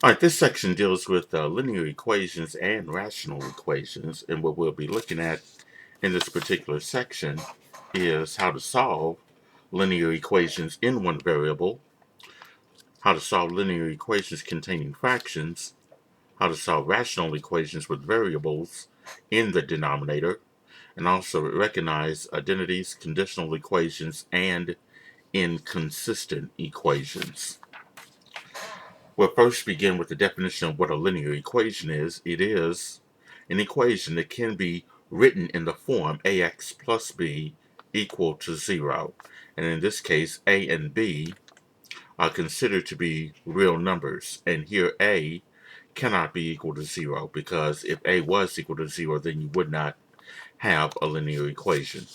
All right, this section deals with linear equations and rational equations, and what we'll be looking at in this particular section is how to solve linear equations in one variable, how to solve linear equations containing fractions, how to solve rational equations with variables in the denominator, and also recognize identities, conditional equations, and inconsistent equations. We'll first begin with the definition of what a linear equation is. It is an equation that can be written in the form ax plus b equal to 0. And in this case, a and b are considered to be real numbers. And here a cannot be equal to 0 because if a was equal to 0, then you would not have a linear equation.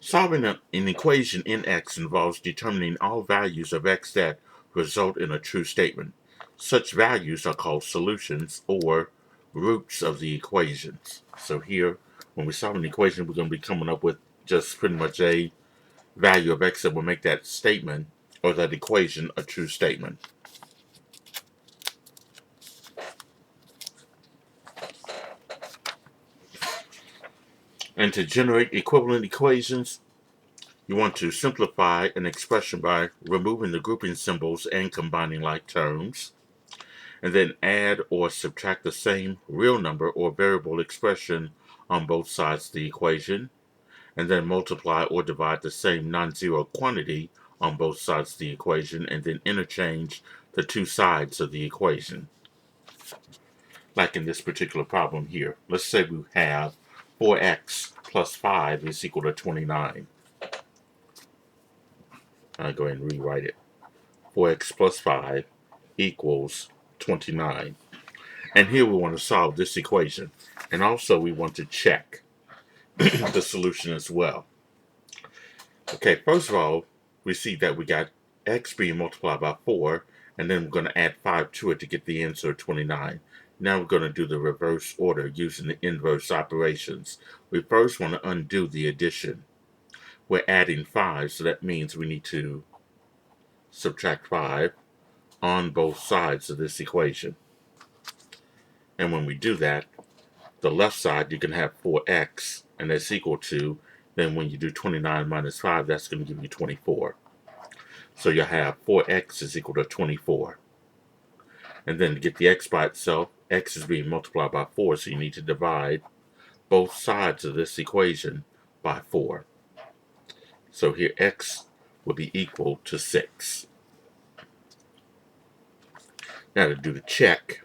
Solving an equation in x involves determining all values of x that result in a true statement. Such values are called solutions or roots of the equations. So here, when we solve an equation, we're going to be coming up with just pretty much a value of x that will make that statement or that equation a true statement. And to generate equivalent equations, you want to simplify an expression by removing the grouping symbols and combining like terms, and then add or subtract the same real number or variable expression on both sides of the equation, and then multiply or divide the same non-zero quantity on both sides of the equation, and then interchange the two sides of the equation. Like in this particular problem here, let's say we have 4x plus 5 is equal to 29. I'll go ahead and rewrite it. 4x plus 5 equals 29. And here we want to solve this equation. And also we want to check the solution as well. Okay, first of all, we see that we got x being multiplied by 4, and then we're going to add 5 to it to get the answer of 29. Now we're going to do the reverse order using the inverse operations. We first want to undo the addition. We're adding 5, so that means we need to subtract 5 on both sides of this equation. And when we do that, the left side, you can have 4x, and that's equal to, then when you do 29 minus 5, that's going to give you 24. So you'll have 4x is equal to 24. And then to get the x by itself, x is being multiplied by 4, so you need to divide both sides of this equation by 4. So here x will be equal to 6. Now to do the check,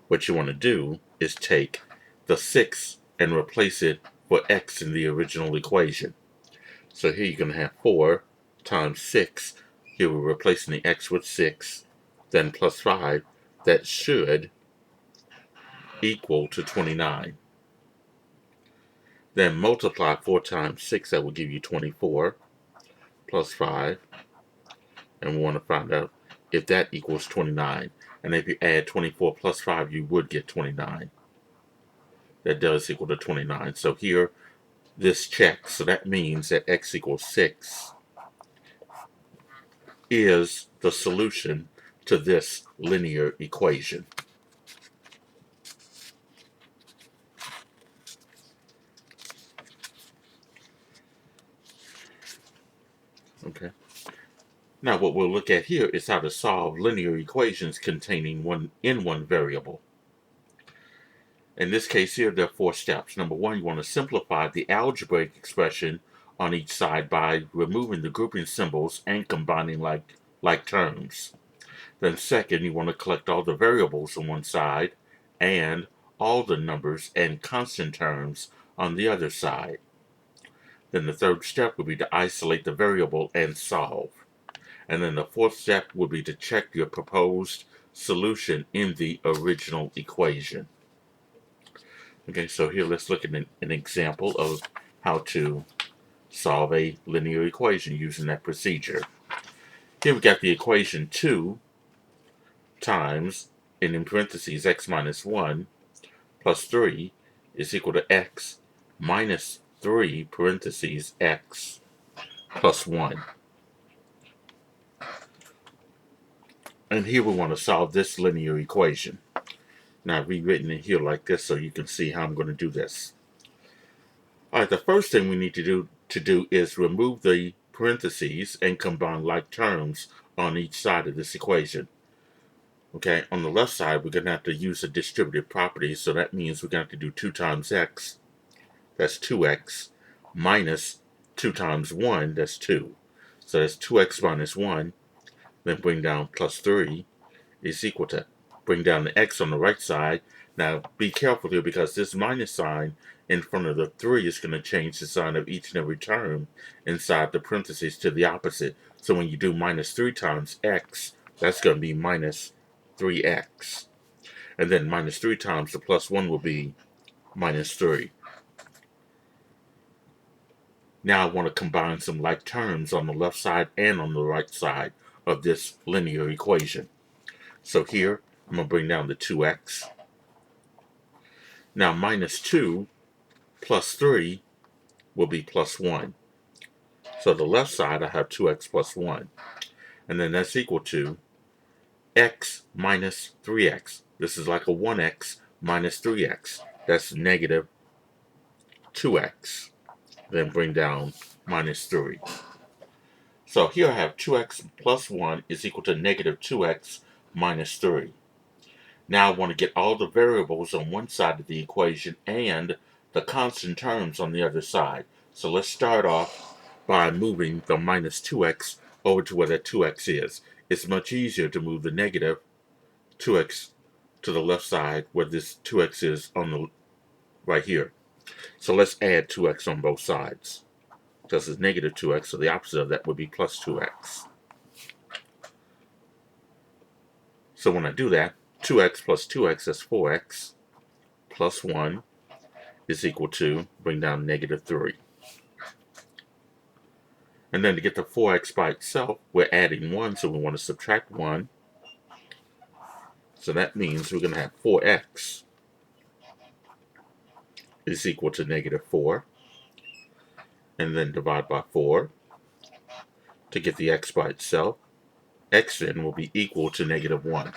what you want to do is take the 6 and replace it for x in the original equation. So here you're going to have 4 times 6. Here we're replacing the x with 6, then plus 5. That should equal to 29. Then multiply 4 times 6. That will give you 24, plus 5. And we want to find out if that equals 29. And if you add 24 plus 5, you would get 29. That does equal to 29. So here, this checks. So that means that x equals 6 is the solution to this linear equation. Okay. Now what we'll look at here is how to solve linear equations containing one variable. In this case here, there are 4 steps. Number 1, you want to simplify the algebraic expression on each side by removing the grouping symbols and combining like terms. Then second, you want to collect all the variables on one side and all the numbers and constant terms on the other side. Then the third step would be to isolate the variable and solve. And then the fourth step would be to check your proposed solution in the original equation. Okay, so here let's look at an example of how to solve a linear equation using that procedure. Here we got the equation 2 times, and in parentheses, x minus 1 plus 3 is equal to x minus 3 parentheses x plus 1. And here we want to solve this linear equation. Now I've rewritten it here like this so you can see how I'm going to do this. Alright, the first thing we need to do is remove the parentheses and combine like terms on each side of this equation. Okay, on the left side we're going to have to use a distributive property, so that means we're going to have to do 2 times x, that's 2x, minus 2 times 1, that's 2. So that's 2x minus 1, then bring down plus 3 is equal to, bring down the x on the right side. Now be careful here because this minus sign in front of the 3 is going to change the sign of each and every term inside the parentheses to the opposite. So when you do minus 3 times x, that's going to be minus 3x. And then minus 3 times the plus 1 will be minus 3. Now I want to combine some like terms on the left side and on the right side of this linear equation. So here, I'm going to bring down the 2x. Now minus 2 plus 3 will be plus 1. So the left side I have 2x plus 1. And then that's equal to x minus 3x. This is like a 1x minus 3x. That's negative 2x. Then bring down minus 3. So here I have 2x plus 1 is equal to negative 2x minus 3. Now I want to get all the variables on one side of the equation and the constant terms on the other side. So let's start off by moving the minus 2x over to where that 2x is. It's much easier to move the negative 2x to the left side where this 2x is on the right here. So let's add 2x on both sides. This is negative 2x, so the opposite of that would be plus 2x. So when I do that, 2x plus 2x is 4x plus 1 is equal to, bring down negative 3. And then to get the 4x by itself, we're adding 1, so we want to subtract 1. So that means we're going to have 4x is equal to negative 4. And then divide by 4 to get the x by itself. X then will be equal to negative 1.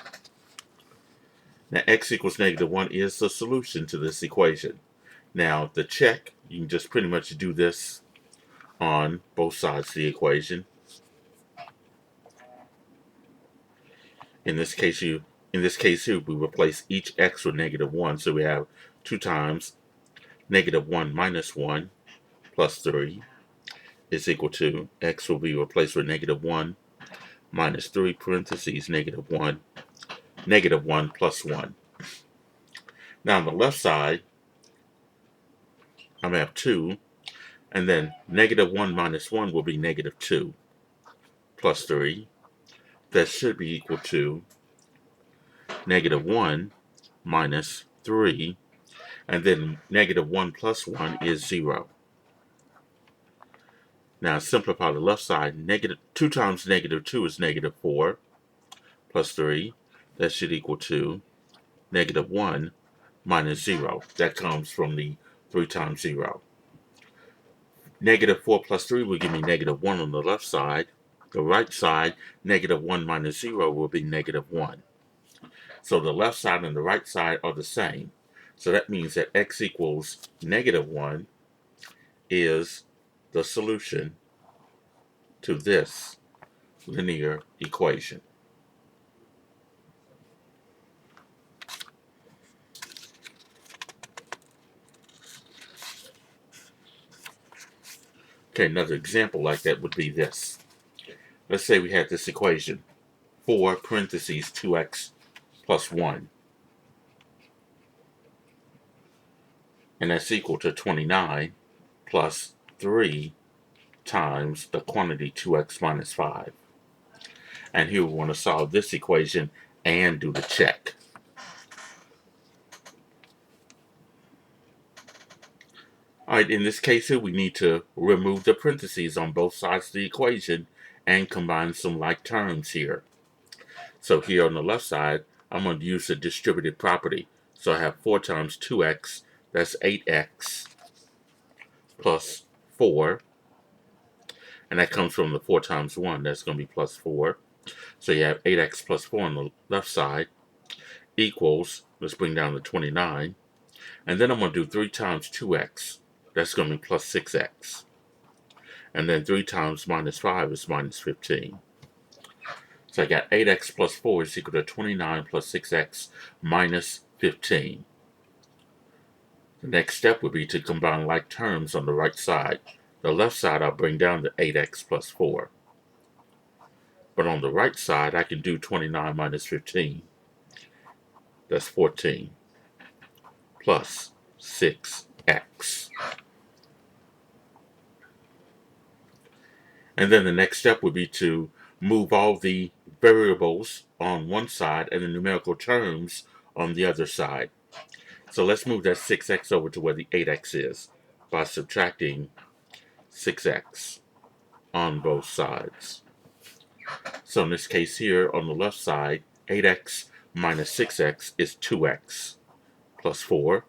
Now x equals negative 1 is the solution to this equation. Now the check, you can just pretty much do this on both sides of the equation. In this case here, we replace each x with negative 1. So we have 2 times negative 1 minus 1 plus 3 is equal to, x will be replaced with negative 1 minus 3 parentheses negative 1 plus 1. Now on the left side, I'm going to have 2, and then negative 1 minus 1 will be negative 2 plus 3. That should be equal to negative 1 minus 3, and then negative 1 plus 1 is 0. Now simplify the left side. Negative 2 times negative 2 is negative 4 plus 3. That should equal to negative 1 minus 0. That comes from the 3 times 0. Negative 4 plus 3 will give me negative 1 on the left side. The right side, negative 1 minus 0 will be negative 1. So the left side and the right side are the same. So that means that x equals negative 1 is the solution to this linear equation. Okay, another example like that would be this. Let's say we had this equation, 4 parentheses 2x plus 1. And that's equal to 29 plus 3 times the quantity 2x minus 5. And here we want to solve this equation and do the check. Alright, in this case here, we need to remove the parentheses on both sides of the equation and combine some like terms here. So here on the left side, I'm going to use the distributive property. So I have 4 times 2x, that's 8x, plus 4. And that comes from the 4 times 1, that's going to be plus 4. So you have 8x plus 4 on the left side equals, let's bring down the 29. And then I'm going to do 3 times 2x. That's going to be plus 6x. And then 3 times minus 5 is minus 15. So I got 8x plus 4 is equal to 29 plus 6x minus 15. The next step would be to combine like terms on the right side. The left side I'll bring down to 8x plus 4. But on the right side I can do 29 minus 15. That's 14 plus 6x. And then the next step would be to move all the variables on one side and the numerical terms on the other side. So let's move that 6x over to where the 8x is by subtracting 6x on both sides. So in this case here, on the left side, 8x minus 6x is 2x plus 4,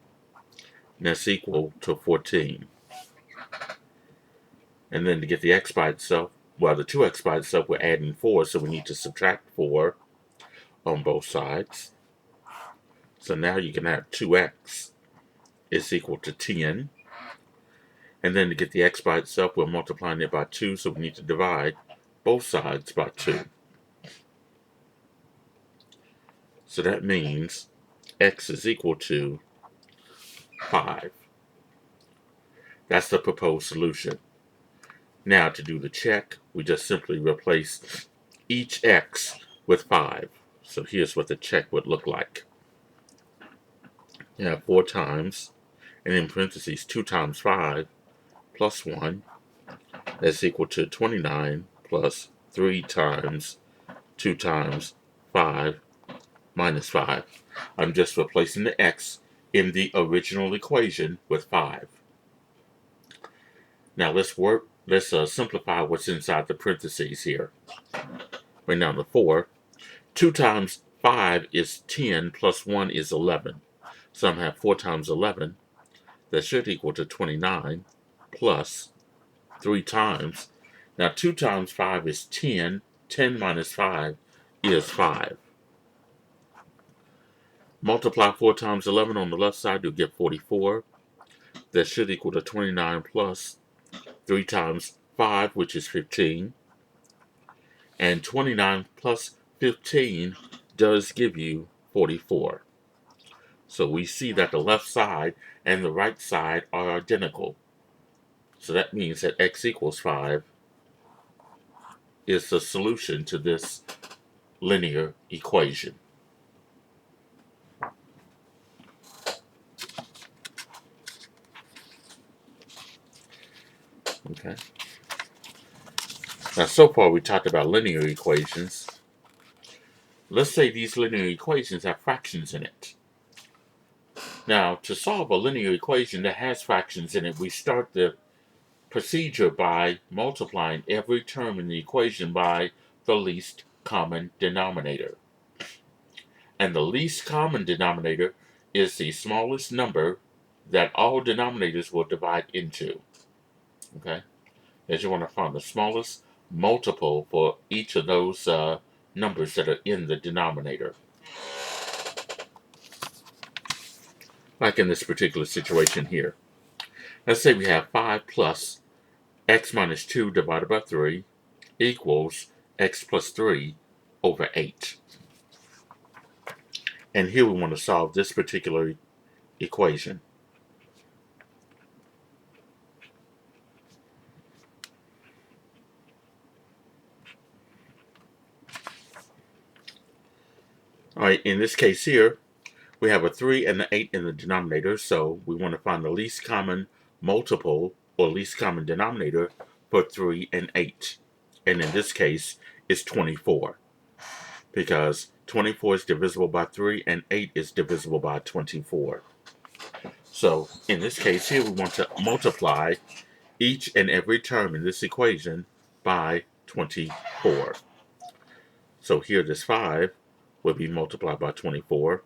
and that's equal to 14. And then to get the x by itself, well, the 2x by itself, we're adding 4, so we need to subtract 4 on both sides. So now you can have 2x is equal to 10. And then to get the x by itself, we're multiplying it by 2, so we need to divide both sides by 2. So that means x is equal to 5. That's the proposed solution. Now to do the check, we just simply replace each x with 5. So here's what the check would look like. You have 4 times, and in parentheses 2 times 5 plus 1. That's equal to 29 plus 3 times 2 times 5 minus 5. I'm just replacing the x in the original equation with 5. Now let's simplify what's inside the parentheses here. Bring down the 4. 2 times 5 is 10 plus 1 is 11. So I'm going to have 4 times 11. That should equal to 29 plus 3 times. Now 2 times 5 is 10. 10 minus 5 is 5. Multiply 4 times 11 on the left side, you'll get 44. That should equal to 29 plus 3 times 5, which is 15. And 29 plus 15 does give you 44. So we see that the left side and the right side are identical. So that means that x equals 5 is the solution to this linear equation. Okay. Now, so far we talked about linear equations. Let's say these linear equations have fractions in it. Now, to solve a linear equation that has fractions in it, we start the procedure by multiplying every term in the equation by the least common denominator. And the least common denominator is the smallest number that all denominators will divide into. Okay? As you want to find the smallest multiple for each of those numbers that are in the denominator. Like in this particular situation here. Let's say we have 5 plus x minus 2 divided by 3 equals x plus 3 over 8. And here we want to solve this particular equation. All right, in this case here, we have a 3 and an 8 in the denominator, so we want to find the least common multiple or least common denominator for 3 and 8. And in this case, it's 24, because 24 is divisible by 3 and 8 is divisible by 24. So in this case here, we want to multiply each and every term in this equation by 24. So here this 5 will be multiplied by 24.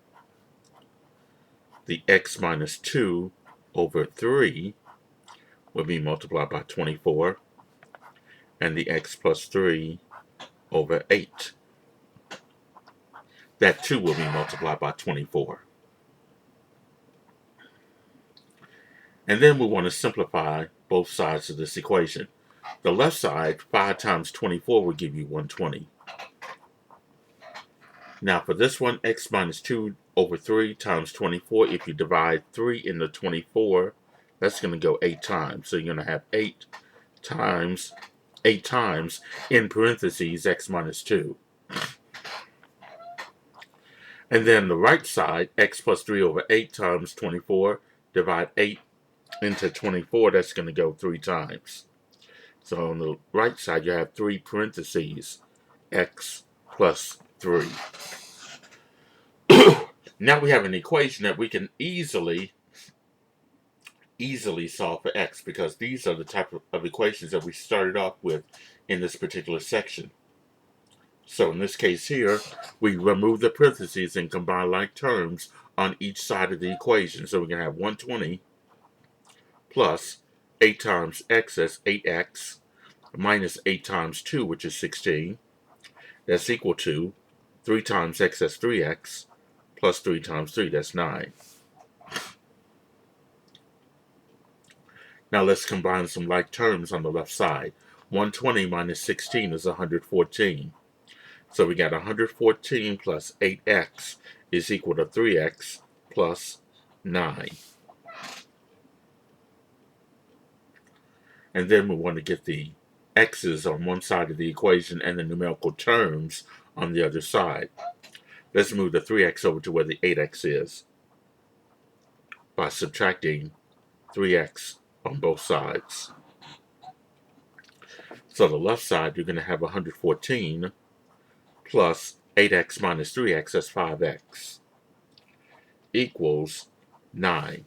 The x minus 2 over 3 will be multiplied by 24. And the x plus 3 over 8 that 2 will be multiplied by 24. And then we want to simplify both sides of this equation. The left side, 5 times 24 will give you 120. Now for this one, x minus 2 over 3 times 24, if you divide 3 into 24, that's going to go 8 times. So you're going to have 8 times in parentheses x minus 2. And then the right side, x plus 3 over 8 times 24, divide 8 into 24, that's going to go 3 times. So on the right side, you have 3 parentheses, x plus 3. Now we have an equation that we can easily solve for x, because these are the type of equations that we started off with in this particular section. So in this case here, we remove the parentheses and combine like terms on each side of the equation. So we can have 120 plus 8 times x, that's 8x, minus 8 times 2, which is 16. That's equal to 3 times x, that's 3x, plus 3 times 3, that's 9. Now let's combine some like terms on the left side. 120 minus 16 is 114. So we got 114 plus 8x is equal to 3x plus 9. And then we want to get the x's on one side of the equation and the numerical terms on the other side. Let's move the 3x over to where the 8x is by subtracting 3x on both sides. So the left side, you're going to have 114 plus 8x minus 3x, that's 5x, equals 9.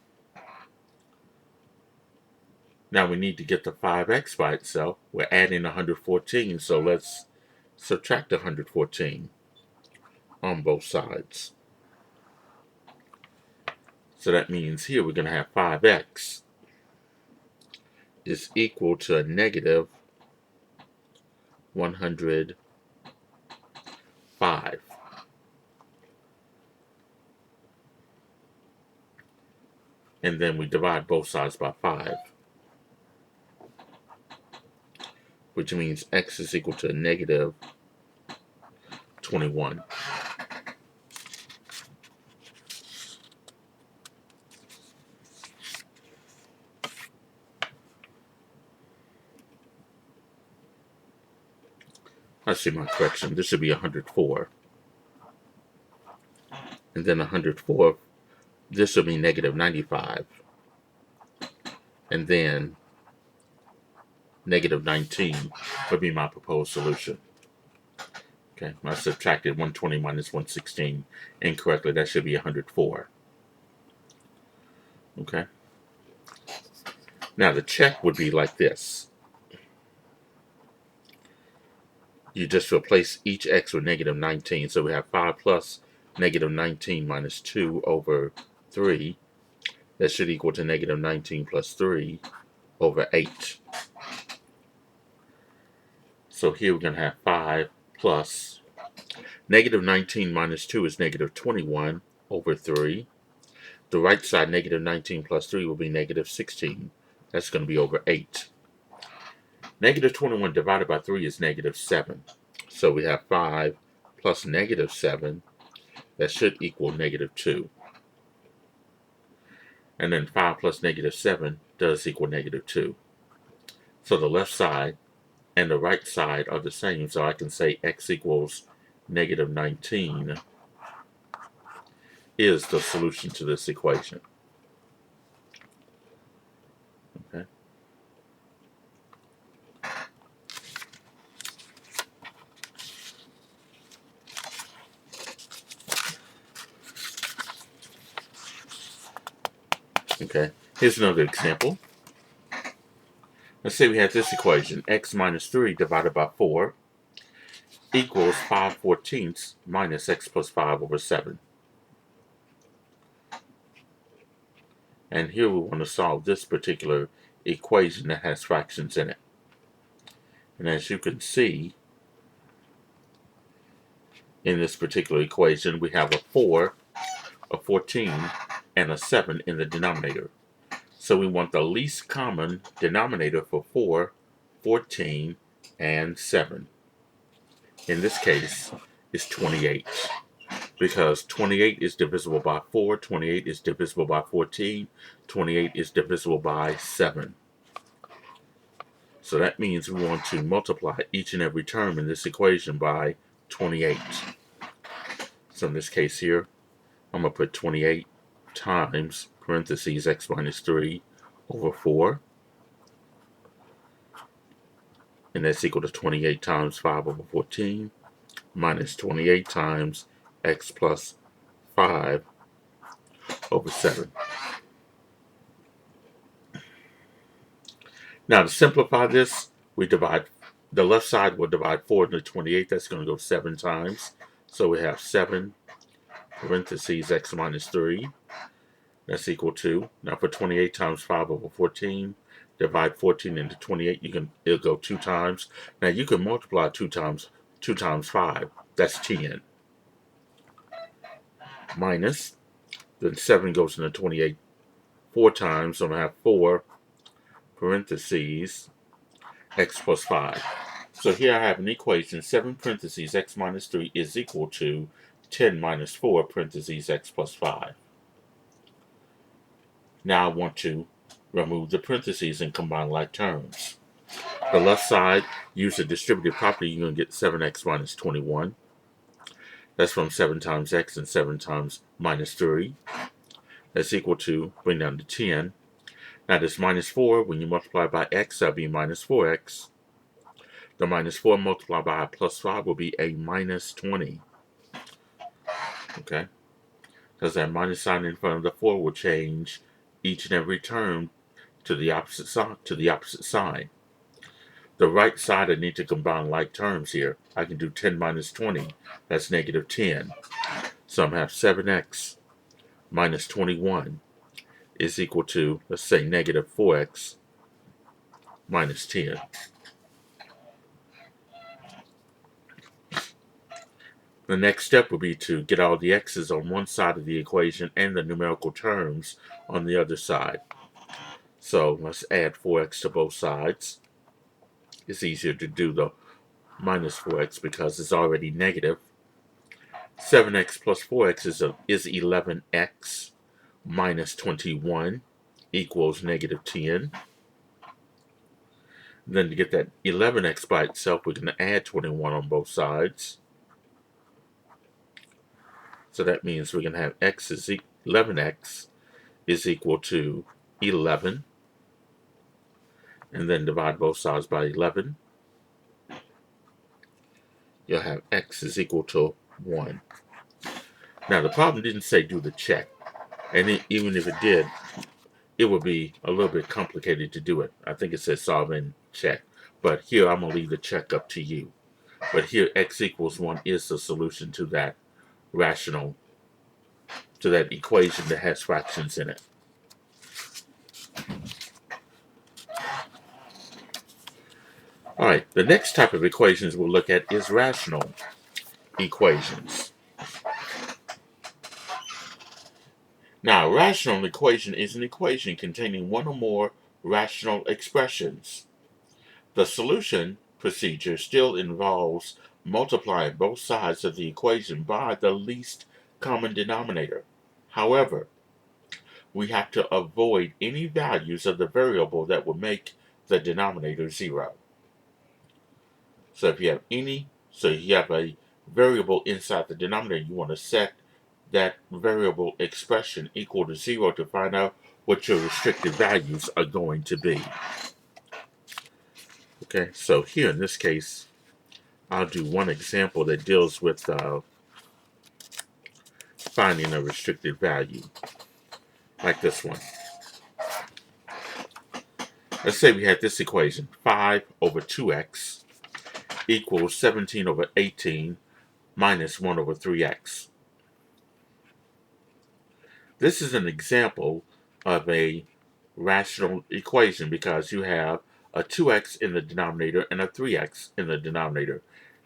Now we need to get the 5x by itself. We're adding 114, so let's subtract 114 on both sides. So that means here we're going to have 5x is equal to a negative 105. And then we divide both sides by 5. Which means x is equal to a negative 21. I see my correction. This should be 104. And then 104, this will be negative 95. And then negative 19 would be my proposed solution. Okay, I subtracted 120 minus 116 incorrectly. That should be 104. Okay. Now the check would be like this. You just replace each x with negative 19. So we have 5 plus negative 19 minus 2 over 3. That should equal to negative 19 plus 3 over 8. So here we're going to have 5 plus negative 19 minus 2 is negative 21 over 3. The right side, negative 19 plus 3 will be negative 16. That's going to be over 8. Negative 21 divided by 3 is negative 7. So we have 5 plus negative 7. That should equal negative 2. And then 5 plus negative 7 does equal negative 2. So the left side and the right side are the same. So I can say x equals negative 19 is the solution to this equation. Okay. Okay, here's another example. Let's say we have this equation, x minus 3 divided by 4 equals 5/14 minus x plus 5 over 7. And here we want to solve this particular equation that has fractions in it. And as you can see, in this particular equation, we have a 4, a 14, and a 7 in the denominator. So we want the least common denominator for 4, 14, and 7. In this case, is 28. Because 28 is divisible by 4, 28 is divisible by 14, 28 is divisible by 7. So that means we want to multiply each and every term in this equation by 28. So in this case here, I'm going to put 28 times parentheses x minus 3 over 4. And that's equal to 28 times 5 over 14 minus 28 times x plus 5 over 7. Now to simplify this, we divide, the left side will divide 4 into 28. That's going to go 7 times. So we have 7 parentheses x minus 3. That's equal to, now for 28 times 5 over 14, divide 14 into 28, it'll go 2 times. Now you can multiply 2 times 5. That's 10. Minus, then 7 goes into 28 4 times, so I'm going to have 4 parentheses x plus 5. So here I have an equation, 7 parentheses x minus 3 is equal to 10 minus 4 parentheses x plus 5. Now I want to remove the parentheses and combine like terms. The left side, use the distributive property, you're going to get 7x minus 21. That's from 7 times x and 7 times minus 3. That's equal to, bring down to 10. Now this minus 4, when you multiply by x, that'll be minus 4x. The minus 4 multiplied by a plus 5 will be a minus 20. Okay? Because that minus sign in front of the 4 will change each and every term to the opposite side. The right side, I need to combine like terms here. I can do 10 minus 20. That's negative 10. So I'm going to have 7x minus 21 is equal to, let's say, negative 4x minus 10. The next step would be to get all the x's on one side of the equation and the numerical terms on the other side. So let's add 4x to both sides. It's easier to do the minus 4x because it's already negative. 7x plus 4x is 11x minus 21 equals negative 10. Then to get that 11x by itself, we're going to add 21 on both sides. So that means we're going to have 11x is equal to 11. And then divide both sides by 11. You'll have x is equal to 1. Now the problem didn't say do the check. And even if it did, it would be a little bit complicated to do it. I think it says solve and check. But here I'm going to leave the check up to you. But here x equals 1 is the solution to that equation that has fractions in it. All right, the next type of equations we'll look at is rational equations. Now, a rational equation is an equation containing one or more rational expressions. The solution procedure still involves multiplying both sides of the equation by the least common denominator. However, we have to avoid any values of the variable that will make the denominator 0. So if you have a variable inside the denominator, you want to set that variable expression equal to 0 to find out what your restricted values are going to be. Okay, so here in this case, I'll do one example that deals with finding a restricted value, like this one. Let's say we had this equation, 5 over 2x equals 17 over 18 minus 1 over 3x. This is an example of a rational equation because you have a 2x in the denominator and a 3x in the denominator.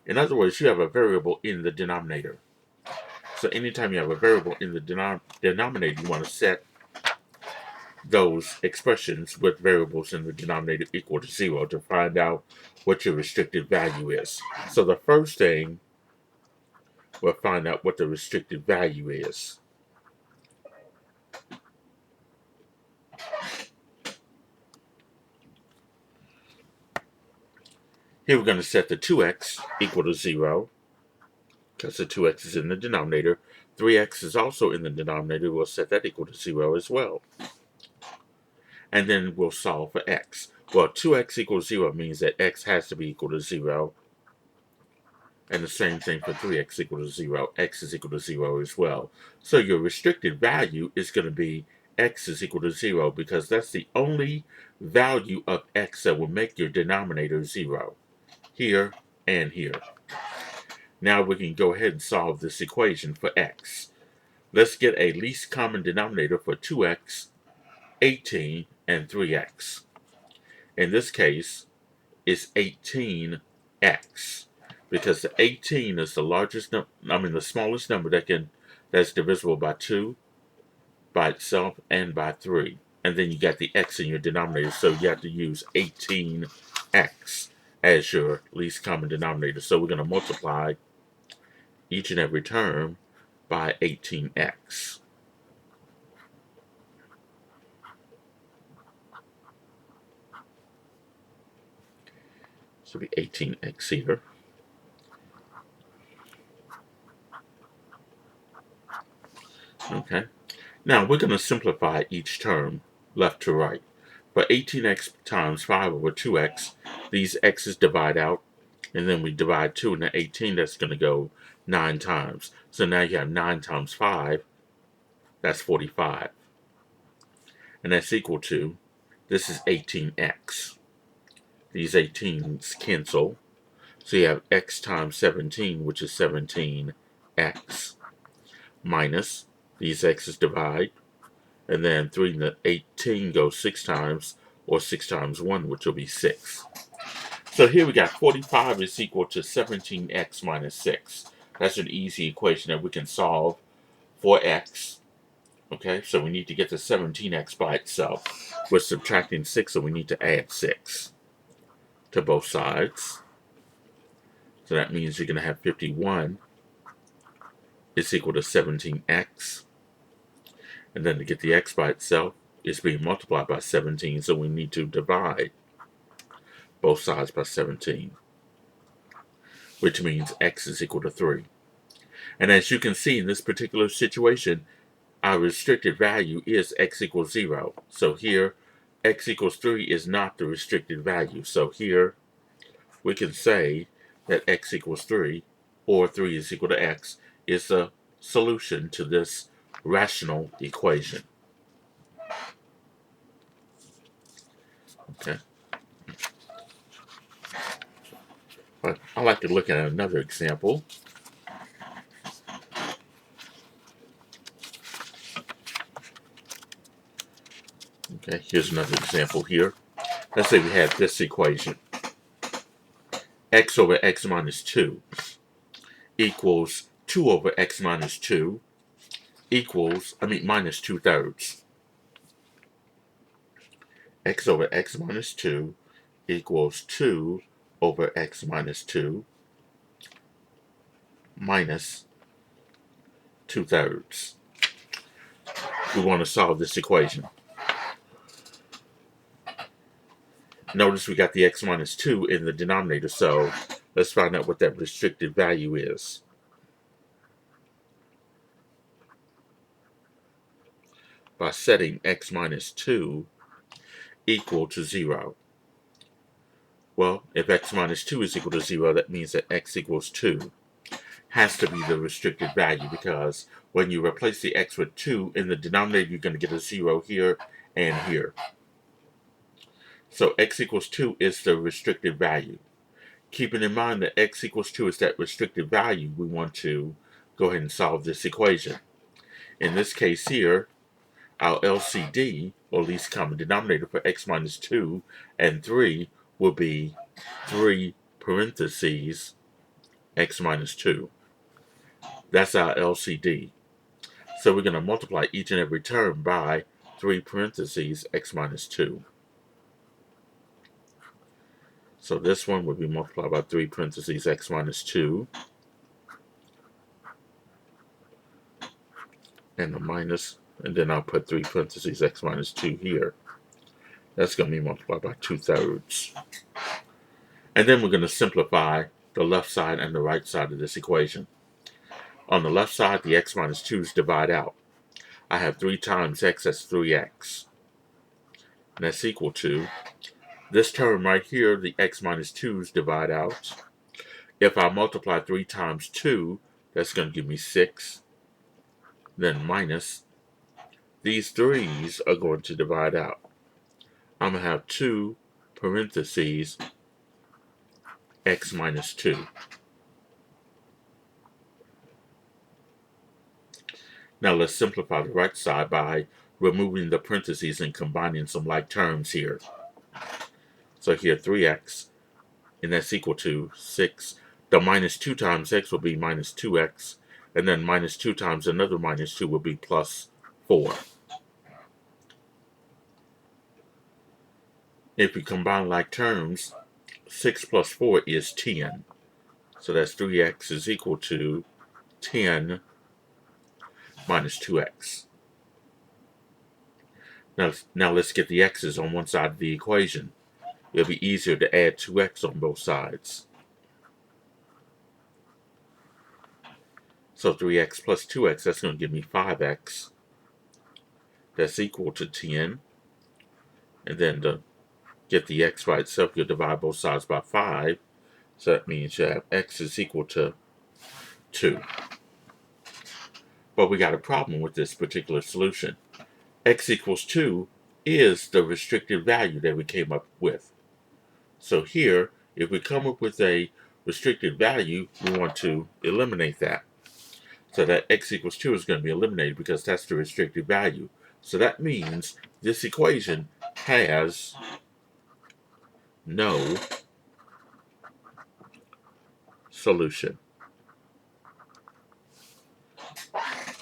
In other words, you have a variable in the denominator. So anytime you have a variable in the denominator, you want to set those expressions with variables in the denominator equal to 0 to find out what your restricted value is. So the first thing, we'll find out what the restricted value is. Here we're going to set the 2x equal to 0 because the 2x is in the denominator. 3x is also in the denominator. We'll set that equal to 0 as well. And then we'll solve for x. Well, 2x equals 0 means that x has to be equal to 0. And the same thing for 3x equal to 0. X is equal to 0 as well. So your restricted value is going to be x is equal to 0 because that's the only value of x that will make your denominator 0. Here and here. Now we can go ahead and solve this equation for x. Let's get a least common denominator for 2x, 18, and 3x. In this case, it's 18x because the 18 is the largest the smallest number that's divisible by 2, by itself, and by 3. And then you got the x in your denominator, so you have to use 18x as your least common denominator. So we're going to multiply each and every term by 18x. So be 18x here. Okay. Now we're going to simplify each term left to right. For 18x times 5 over 2x, these x's divide out, and then we divide 2 into 18. That's going to go 9 times. So now you have 9 times 5. That's 45. And that's equal to, this is 18x. These 18s cancel. So you have x times 17, which is 17x, minus these x's divide, and then 3 into 18 goes 6 times, or 6 times 1, which will be 6. So here we got 45 is equal to 17x minus 6. That's an easy equation that we can solve for x. Okay, so we need to get the 17x by itself. We're subtracting 6, so we need to add 6 to both sides. So that means you're going to have 51 is equal to 17x. And then to get the x by itself, it's being multiplied by 17, so we need to divide both sides by 17, which means x is equal to 3. And as you can see in this particular situation, our restricted value is x equals 0. So here, x equals 3 is not the restricted value. So here, we can say that x equals 3, or 3 is equal to x, is the solution to this rational equation. Okay. But I'd like to look at another example. Okay, here's another example here. Let's say we had this equation. X over x minus 2 equals 2 over x minus 2 minus 2/3. X over x minus 2 equals 2 over x minus 2 minus 2/3. We want to solve this equation. Notice we got the x minus 2 in the denominator, so let's find out what that restricted value is. By setting x minus 2 equal to 0. Well, if x minus 2 is equal to 0, that means that x equals 2 has to be the restricted value, because when you replace the x with 2 in the denominator, you're going to get a 0 here and here. So x equals 2 is the restricted value. Keeping in mind that x equals 2 is that restricted value, we want to go ahead and solve this equation. In this case here, our LCD, or least common denominator, for x minus 2 and 3 will be 3 parentheses x minus 2. That's our LCD. So we're going to multiply each and every term by 3 parentheses x minus 2. So this one would be multiplied by 3 parentheses x minus 2. And a minus, and then I'll put 3 parentheses x minus 2 here. That's going to be multiplied by 2/3. And then we're going to simplify the left side and the right side of this equation. On the left side, the x minus 2's divide out. I have 3 times x, that's 3x. And that's equal to, this term right here, the x minus 2's divide out. If I multiply 3 times 2, that's going to give me 6. Then minus, these 3's are going to divide out. I'm going to have 2 parentheses x minus 2. Now let's simplify the right side by removing the parentheses and combining some like terms here. So here 3x, and that's equal to 6. The minus 2 times x will be minus 2x, and then minus 2 times another minus 2 will be plus 4. If we combine like terms, 6 plus 4 is 10. So that's 3x is equal to 10 minus 2x. Now let's get the x's on one side of the equation. It'll be easier to add 2x on both sides. So 3x plus 2x, that's going to give me 5x. That's equal to 10. And then to get the x by itself, you'll divide both sides by 5. So that means you have x is equal to 2. But we got a problem with this particular solution. X equals 2 is the restricted value that we came up with. So here, if we come up with a restricted value, we want to eliminate that. So that x equals 2 is going to be eliminated because that's the restricted value. So that means this equation has no solution.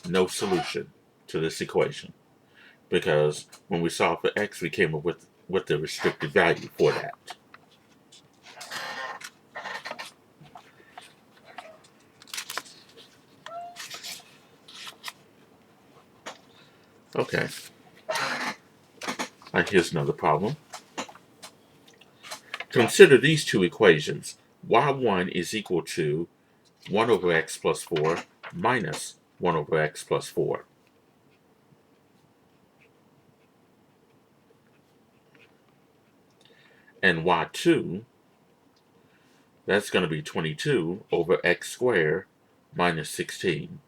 No solution to this equation. Because when we solved for x, we came up with the restricted value for that. Okay. Here's another problem. Consider these two equations. y1 is equal to 1 over x plus 4 minus 1 over x plus 4. And y2, that's going to be 22 over x squared minus 16.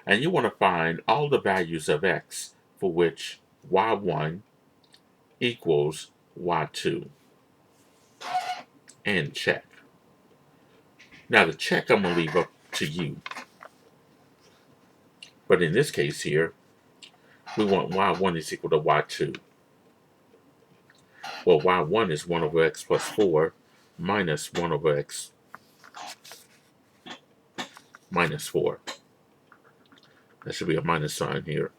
And you want to find all the values of x for which y1 equals y2. And check. Now the check I'm going to leave up to you. But in this case here, we want y1 is equal to y2. Well, y1 is 1 over x plus 4 minus 1 over x minus 4. That should be a minus sign here.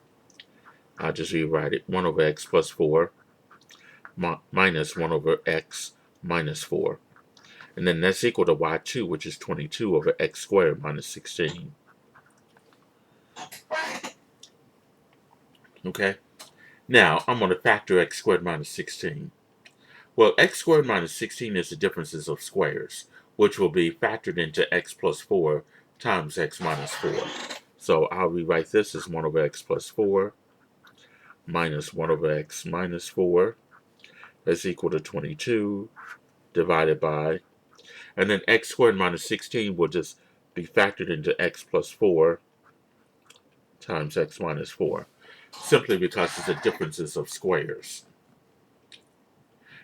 I'll just rewrite it. 1 over x plus 4 minus 1 over x minus 4. And then that's equal to y2, which is 22 over x squared minus 16. Okay? Now, I'm going to factor x squared minus 16. Well, x squared minus 16 is the differences of squares, which will be factored into x plus 4 times x minus 4. So I'll rewrite this as 1 over x plus 4 minus 1 over x minus 4. That's equal to 22 divided by, and then x squared minus 16 will just be factored into x plus 4 times x minus 4, simply because it's the differences of squares.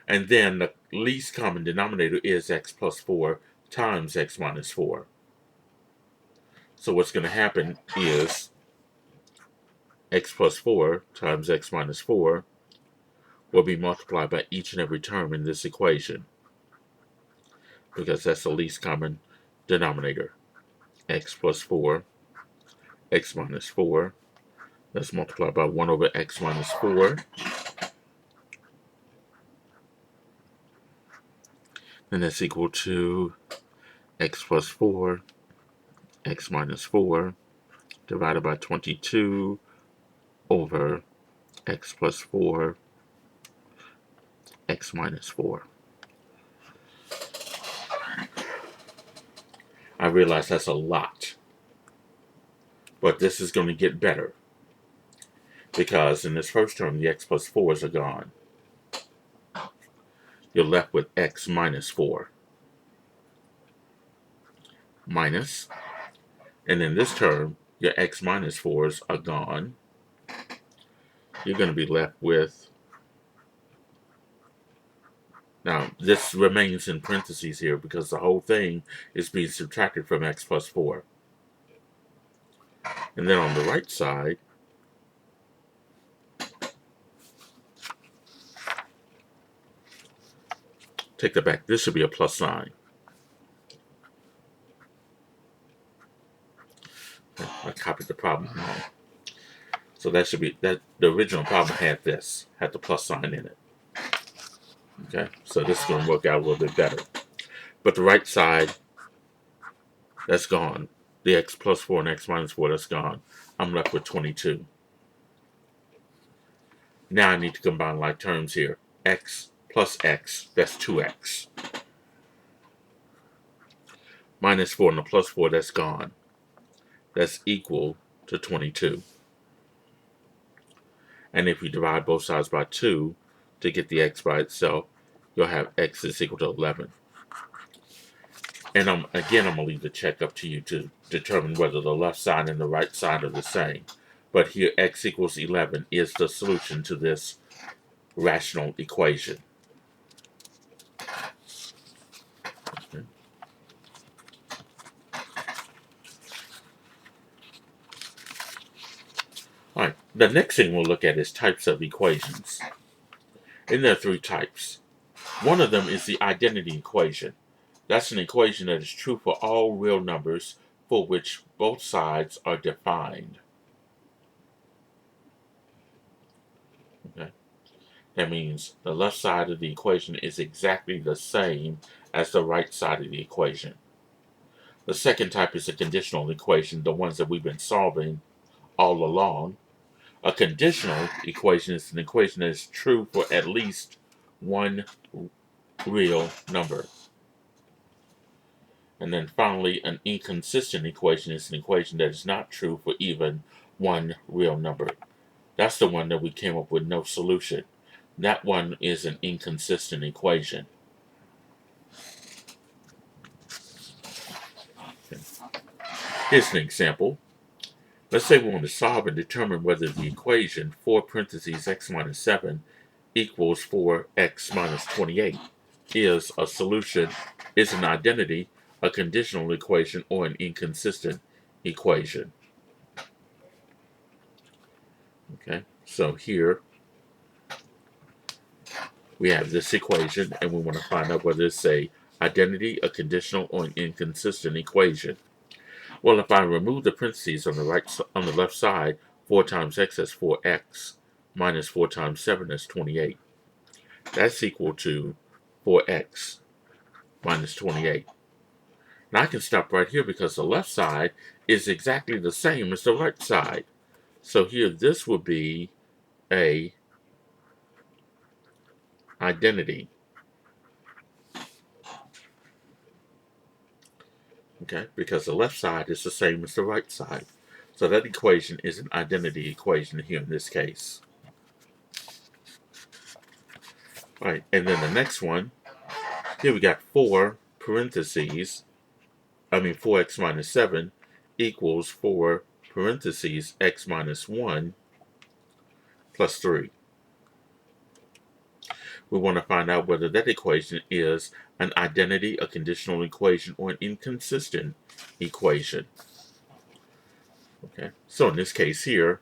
And then the least common denominator is x plus 4 times x minus 4. So what's going to happen is x plus 4 times x minus 4 will be multiplied by each and every term in this equation, because that's the least common denominator. X plus 4, x minus 4. Let's multiply by 1 over x minus 4. And that's equal to x plus 4, x minus 4, divided by 22 over x plus 4, x minus 4. I realize that's a lot, but this is going to get better because in this first term, the x plus 4s are gone. You're left with x minus 4 minus, and in this term, your x minus 4s are gone. You're going to be left with, now this remains in parentheses here because the whole thing is being subtracted from x plus 4. And then on the right side, take that back, this should be a plus sign. I copied the problem wrong. So that should be, that the original problem had this, had the plus sign in it. Okay, so this is going to work out a little bit better. But the right side, that's gone. The x plus 4 and x minus 4, that's gone. I'm left with 22. Now I need to combine like terms here. X plus x, that's 2x. Minus 4 and the plus 4, that's gone. That's equal to 22. And if we divide both sides by 2 to get the x by itself, you'll have x is equal to 11. And I'm going to leave the check up to you to determine whether the left side and the right side are the same. But here, x equals 11 is the solution to this rational equation. Okay. All right, the next thing we'll look at is types of equations. And there are 3 types. One of them is the identity equation. That's an equation that is true for all real numbers for which both sides are defined. Okay. That means the left side of the equation is exactly the same as the right side of the equation. The second type is a conditional equation, the ones that we've been solving all along. A conditional equation is an equation that is true for at least one real number. And then finally, an inconsistent equation is an equation that is not true for even one real number. That's the one that we came up with no solution. That one is an inconsistent equation. Okay. Here's an example. Let's say we want to solve and determine whether the equation 4 parentheses x minus 7 equals 4x minus 28 is a solution, is an identity, a conditional equation, or an inconsistent equation. Okay, so here we have this equation, and we want to find out whether it's a identity, a conditional, or an inconsistent equation. Well, if I remove the parentheses on the left side, 4 times x is 4x, minus 4 times 7 is 28. That's equal to 4x minus 28. Now I can stop right here because the left side is exactly the same as the right side. So here this would be a identity. Okay, because the left side is the same as the right side. So that equation is an identity equation here in this case. All right, and then the next one, here we got 4 parentheses, 4x minus 7 equals 4 parentheses x minus 1 plus 3. We want to find out whether that equation is an identity, a conditional equation, or an inconsistent equation. Okay, so in this case here,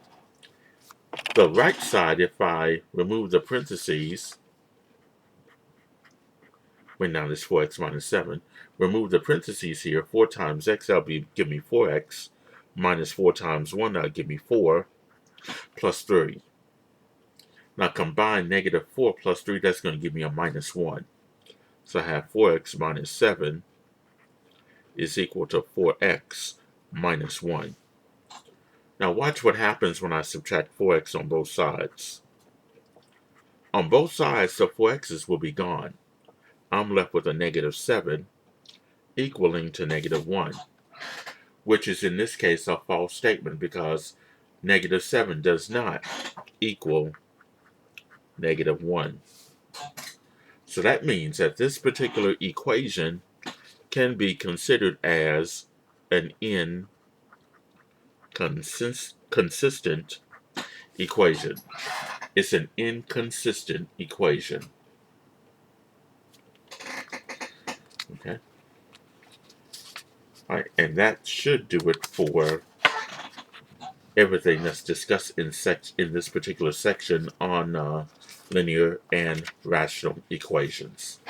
the right side, if I remove the parentheses, Wait, now this 4x minus 7. Remove the parentheses here. 4 times x, that'll give me 4x. Minus 4 times 1, that'll give me 4. Plus 3. Now combine negative 4 plus 3, that's going to give me a minus 1. So I have 4x minus 7 is equal to 4x minus 1. Now watch what happens when I subtract 4x on both sides. On both sides, the 4x's will be gone. I'm left with a negative 7 equaling to negative 1, which is in this case a false statement because negative 7 does not equal negative 1. So that means that this particular equation can be considered as an inconsistent equation. It's an inconsistent equation. Okay. All right, and that should do it for everything that's discussed in this particular section on linear and rational equations.